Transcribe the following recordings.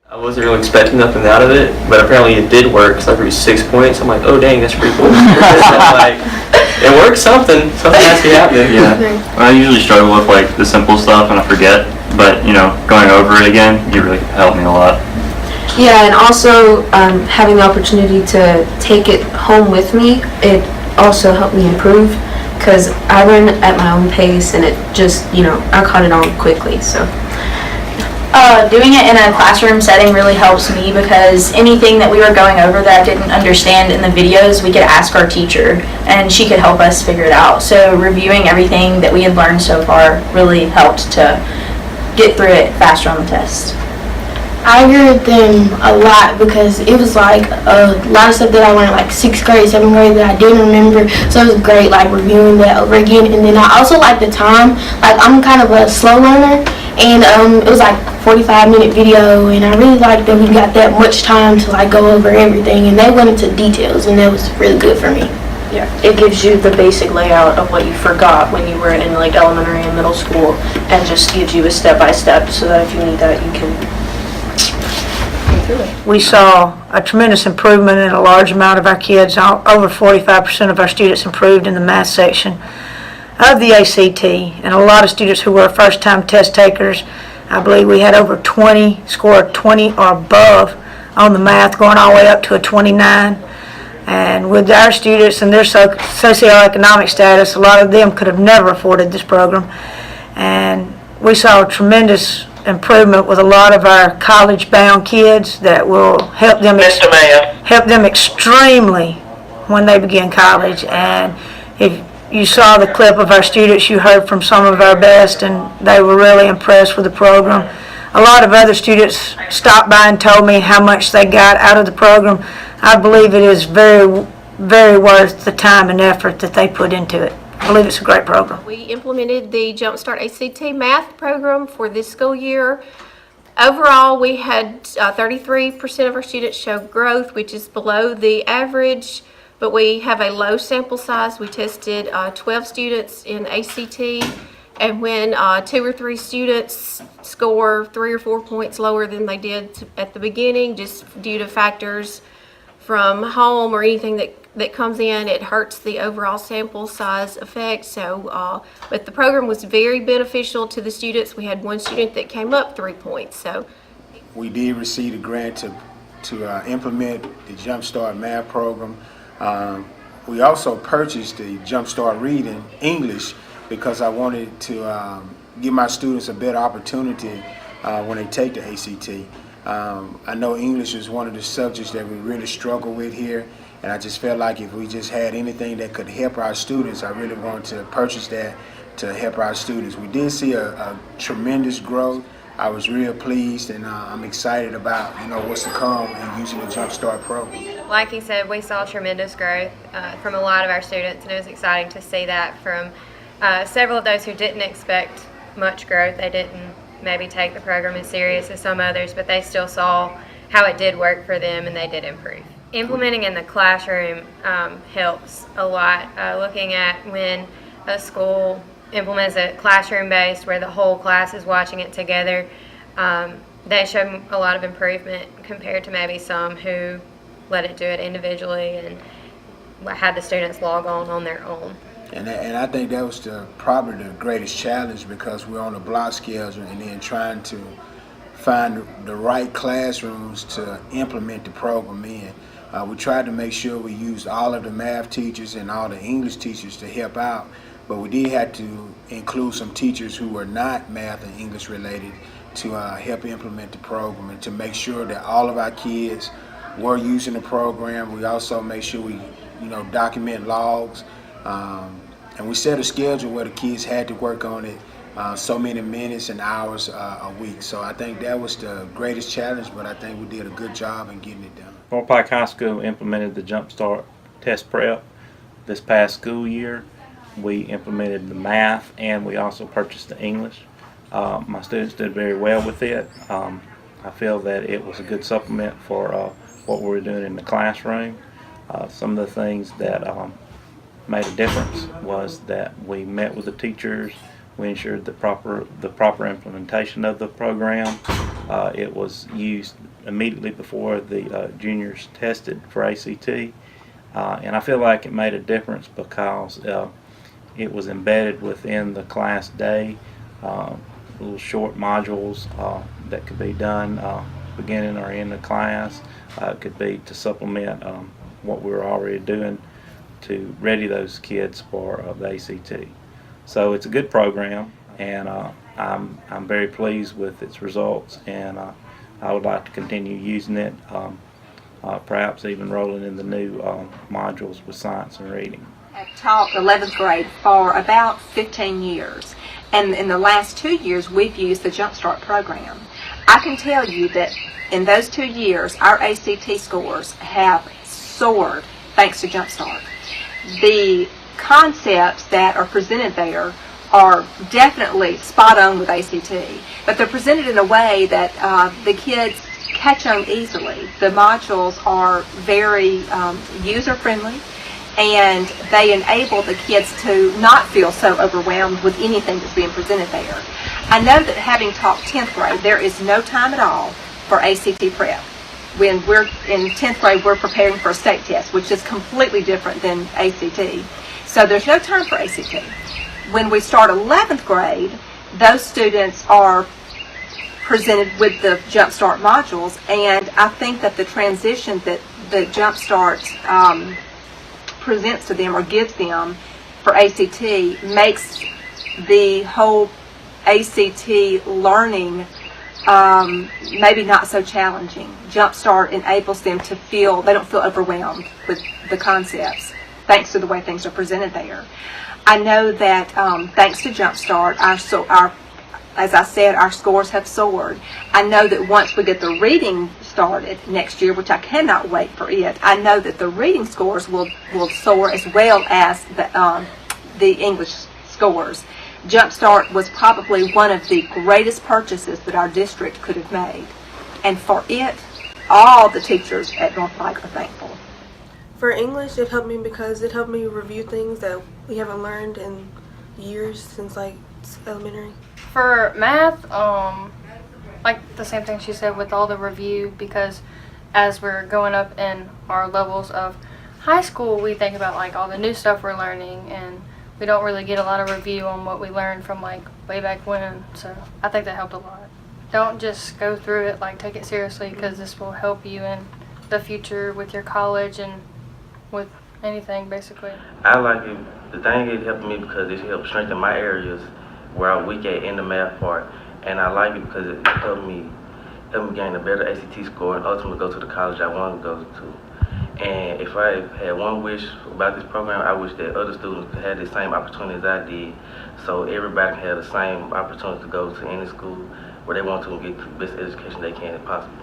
I wasn't really expecting nothing out of it, but apparently it did work because I reached 6 points. I'm like, oh dang, that's pretty cool. Like, it worked something. Something has to be happening. Yeah. I usually struggle with like the simple stuff and I forget, but going over it again, it really helped me a lot. Yeah, and also having the opportunity to take it home with me, it also helped me improve because I learned at my own pace and it just, I caught it on quickly, so. Doing it in a classroom setting really helps me because anything that we were going over that I didn't understand in the videos, we could ask our teacher and she could help us figure it out. So reviewing everything that we had learned so far really helped to get through it faster on the test. I agree with them a lot because it was like a lot of stuff that I learned like 6th grade, 7th grade that I didn't remember. So it was great like reviewing that over again. And then I also like the time. Like I'm kind of a slow learner and it was like 45-minute video and I really liked that we got that much time to like go over everything and they went into details and that was really good for me. Yeah, it gives you the basic layout of what you forgot when you were in like elementary and middle school and just gives you a step-by-step so that if you need that you can. We saw a tremendous improvement in a large amount of our kids. Over 45% of our students improved in the math section of the ACT, and a lot of students who were first-time test takers. I believe we had over 20 scored 20 or above on the math, going all the way up to a 29. And with our students and their socioeconomic status, a lot of them could have never afforded this program. And we saw a tremendous improvement with a lot of our college-bound kids that will help them extremely when they begin college. And if you saw the clip of our students, you heard from some of our best, and they were really impressed with the program. A lot of other students stopped by and told me how much they got out of the program. I believe it is very, very worth the time and effort that they put into it. I believe it's a great program. We implemented the Jumpstart ACT math program for this school year. Overall, we had 33% of our students show growth, which is below the average, but we have a low sample size. We tested 12 students in ACT, and when 2 or 3 students score 3 or 4 points lower than they did at the beginning, just due to factors from home or anything that comes in, it hurts the overall sample size effect. So, but the program was very beneficial to the students. We had one student that came up 3 points. So, we did receive a grant to implement the Jumpstart math program. We also purchased the Jumpstart Reading English because I wanted to give my students a better opportunity when they take the ACT. I know English is one of the subjects that we really struggle with here, and I just felt like if we just had anything that could help our students, I really wanted to purchase that to help our students. We did see a tremendous growth. I was real pleased, and I'm excited about what's to come and using the Jumpstart program. Like you said, we saw tremendous growth from a lot of our students, and it was exciting to see that from several of those who didn't expect much growth. They didn't maybe take the program as serious as some others, but they still saw how it did work for them and they did improve. Implementing in the classroom helps a lot. Looking at when a school implements a classroom-based where the whole class is watching it together, they show a lot of improvement compared to maybe some who let it do it individually and had the students log on their own. And I think that was probably the greatest challenge because we're on a block schedule and then trying to find the right classrooms to implement the program in. We tried to make sure we used all of the math teachers and all the English teachers to help out, but we did have to include some teachers who were not math and English related to help implement the program and to make sure that all of our kids were using the program. We also make sure we document logs. And we set a schedule where the kids had to work on it so many minutes and hours a week. So I think that was the greatest challenge, but I think we did a good job in getting it done. Fort Pike High School implemented the Jumpstart test prep this past school year. We implemented the math and we also purchased the English. My students did very well with it. I feel that it was a good supplement for what we were doing in the classroom. Some of the things that made a difference was that we met with the teachers. We ensured the proper implementation of the program. It was used immediately before the juniors tested for ACT. And I feel like it made a difference because it was embedded within the class day, little short modules that could be done beginning or end of class. It could be to supplement what we were already doing to ready those kids for the ACT. So it's a good program, and I'm very pleased with its results, and I would like to continue using it, perhaps even rolling in the new modules with science and reading. I've taught 11th grade for about 15 years, and in the last 2 years we've used the Jumpstart program. I can tell you that in those 2 years our ACT scores have soared thanks to Jumpstart. The concepts that are presented there are definitely spot on with ACT, but they're presented in a way that the kids catch on easily. The modules are very user-friendly, and they enable the kids to not feel so overwhelmed with anything that's being presented there. I know that having taught 10th grade, there is no time at all for ACT prep. When we're in 10th grade, we're preparing for a state test, which is completely different than ACT. So there's no time for ACT. When we start 11th grade, those students are presented with the Jumpstart modules, and I think that the transition that the Jumpstart presents to them or gives them for ACT makes the whole ACT learning maybe not so challenging. Jumpstart enables them to feel, they don't feel overwhelmed with the concepts thanks to the way things are presented there. I know that thanks to Jumpstart, as I said, our scores have soared. I know that once we get the reading started next year, which I cannot wait for it, I know that the reading scores will soar as well as the English scores. Jumpstart was probably one of the greatest purchases that our district could have made. And for it, all the teachers at North Pike are thankful. For English, it helped me because it helped me review things that we haven't learned in years since like elementary. For math, like the same thing she said with all the review, because as we're going up in our levels of high school, we think about like all the new stuff we're learning, and we don't really get a lot of review on what we learned from like way back when. So I think that helped a lot. Don't just go through it, like take it seriously, because this will help you in the future with your college and with anything basically. I like it. The thing is helping me because it helps strengthen my areas where I'm weak at in the math part, and I like it because it helped me gain a better ACT score and ultimately go to the college I want to go to. And if I had one wish about this program, I wish that other students had the same opportunity as I did, so everybody can have the same opportunity to go to any school where they want to and get the best education they can possible.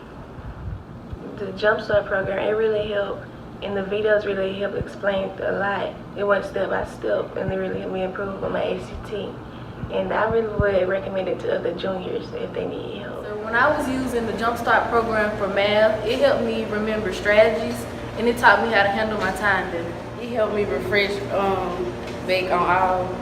The Jumpstart program, it really helped, and the videos really helped explain a lot. It went step by step, and it really helped me improve on my ACT. And I really would recommend it to other juniors if they need help. So when I was using the Jumpstart program for math, it helped me remember strategies, and it taught me how to handle my time better. It helped me refresh back on all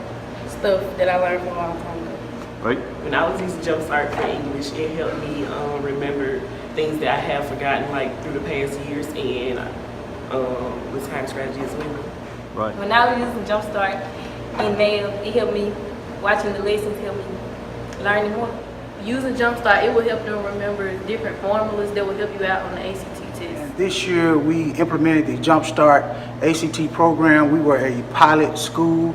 stuff that I learned from a long time ago. Right. When I was using Jumpstart for English, it helped me remember things that I have forgotten like through the past years, and with time strategy as well. Right. When I was using Jumpstart in math, it helped me, watching the lessons helped me learn more. Using Jumpstart, it will help them remember different formulas that will help you out on the ACT test. This year we implemented the Jumpstart ACT program. We were a pilot school.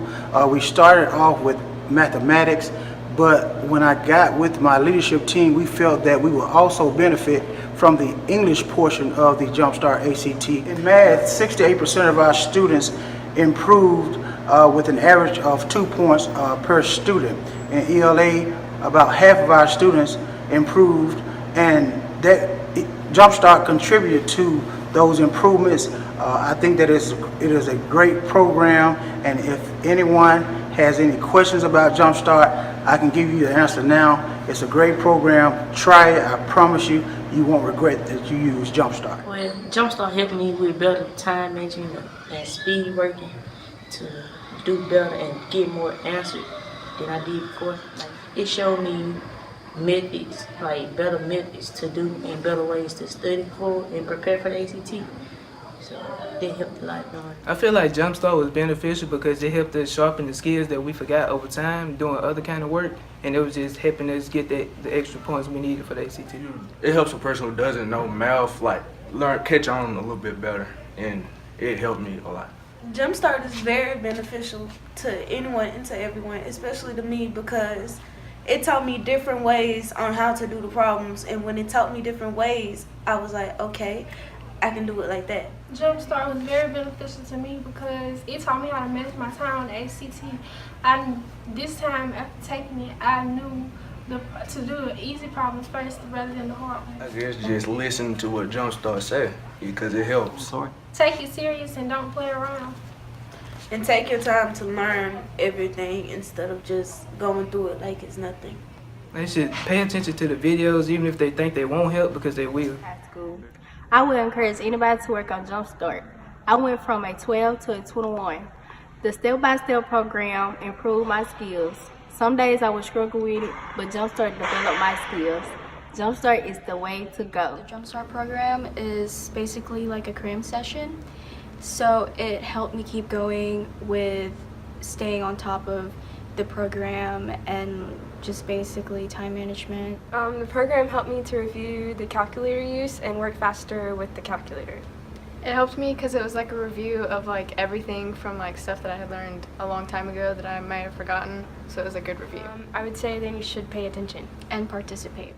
We started off with mathematics, but when I got with my leadership team, we felt that we would also benefit from the English portion of the Jumpstart ACT. In math, 68% of our students improved with an average of 2 points per student. In ELA, about half of our students improved, and that Jumpstart contributed to those improvements. I think that it is a great program, and if anyone has any questions about Jumpstart, I can give you the answer now. It's a great program. Try it. I promise you, you won't regret that you use Jumpstart. Well, Jumpstart helped me with better time management and speed working to do better and get more answers than I did before. It showed me methods, like better methods to do and better ways to study for and prepare for the ACT. So that helped a lot. I feel like Jumpstart was beneficial because it helped us sharpen the skills that we forgot over time doing other kind of work, and it was just helping us get the extra points we needed for the ACT. It helps a person who doesn't know math like catch on a little bit better, and it helped me a lot. Jumpstart is very beneficial to anyone and to everyone, especially to me, because it taught me different ways on how to do the problems, and when it taught me different ways, I was like, okay, I can do it like that. Jumpstart was very beneficial to me because it taught me how to manage my time on the ACT. This time after taking it, I knew to do the easy problems first rather than the hard ones. I guess just listen to what Jumpstart say because it helps. Take it serious and don't play around. And take your time to learn everything instead of just going through it like it's nothing. They should pay attention to the videos even if they think they won't help, because they will. I would encourage anybody to work on Jumpstart. I went from a 12 to a 21. The step-by-step program improved my skills. Some days I would struggle with it, but Jumpstart developed my skills. Jumpstart is the way to go. The Jumpstart program is basically like a cram session. So it helped me keep going with staying on top of the program and just basically time management. The program helped me to review the calculator use and work faster with the calculator. It helped me because it was like a review of like everything from like stuff that I had learned a long time ago that I might have forgotten, so it was a good review. I would say then you should pay attention and participate.